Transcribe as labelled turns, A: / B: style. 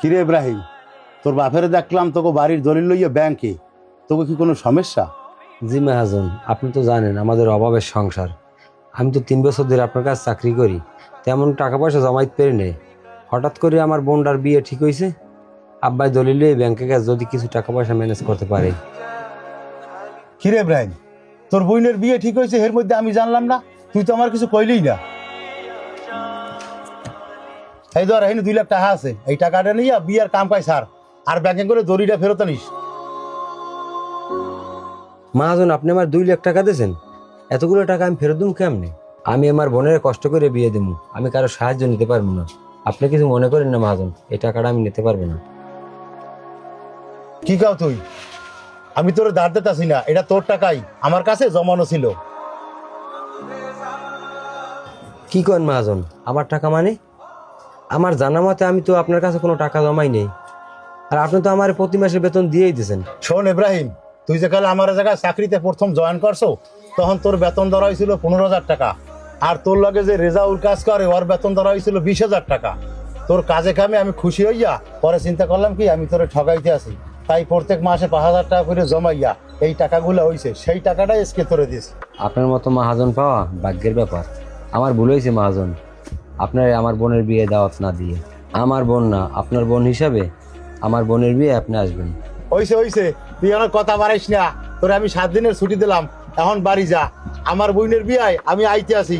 A: কিরে ইব্রাহিম, তোর বাপের দেখলাম তোকে বাড়ির দলিল লইয়া ব্যাংকে, তোকে কি কোনো সমস্যা?
B: জি মহাজন, আপনি তো জানেন আমাদের অভাবের সংসার। আমি তো 3 বছর ধরে আপনার কাছে চাকরি করি, তেমন টাকা পয়সা জমাইতে পারি না। হঠাৎ করে আমার বোনটার বিয়ে ঠিক হয়েছে, আব্বাই দলিল লইয়ে ব্যাংকে গেছে যদি কিছু টাকা পয়সা ম্যানেজ করতে পারে।
A: কিরে ইব্রাহিম, তোর বোনের বিয়ে ঠিক হয়েছে, এর মধ্যে আমি জানলাম না? তুই তো আমার কিছু কইলেই না। এই ধর, এখানে 2 লাখ টাকা আছে, এই টাকাটা নিয়ে বিয়ার কাম কাজ সার, আর ব্যাংকে করে দড়িটা ফেরত আনিস।
B: মহাজন, আপনি আমার 2 লাখ টাকা দিয়েছেন, এতগুলো টাকা আমি ফেরত দেবো কেমনে? আমি আমার বোনের কষ্ট করে বিয়ে দেবো, আমি কারো সাহায্য নিতে পারবো না। আপনি কিছু মনে করেন না মহাজন, এই টাকাটা আমি নিতে পারবো না।
A: কি কাও তুই? আমি তোর ধার দিতাছি না, এটা তোর টাকাই আমার কাছে জমানো ছিল।
B: কি করেন মহাজন, আমার টাকা মানে? আমার জানা মতে আমি তো আপনার কাছে কোনো টাকা জমাই নেই, আর আপনি তো আমার প্রতি মাসে বেতন দিয়েই দিয়েছেন।
A: শোন ইব্রাহিম, তুই যে কালে আমার জায়গায় চাকরিতে প্রথম জয়েন করছো, তখন তোর বেতন ধরা হয়েছিল 15,000 টাকা, আর তোর লগে যে রেজাউল কাজ করে ওর বেতন ধরা হয়েছিল 20,000 টাকা। তোর কাজে কামে আমি খুশি হইয়া পরে চিন্তা করলাম কি আমি তোরে ঠকাইতে আছি, তাই প্রত্যেক মাসে 5,000 টাকা করে জমাইয়া এই টাকাগুলো হইছে, সেই টাকাটাই আজকে তোরে দিস।
B: আপনার মতো মহাজন পাওয়া ভাগ্যের ব্যাপার। আমার ভুল হয়েছে মহাজন, আপনার আমার বোনের বিয়ে দাওয়াত না দিয়ে। আমার বোন না, আপনার বোন হিসাবে আমার বোনের বিয়ে আপনি আসবেন।
A: হইছে হইছে, তুই আমার কথা বাড়াইস না। তোরে আমি 7 দিনের ছুটি দিলাম, এখন বাড়ি যা। আমার বোনের বিয়ায় আমি আইতে আছি।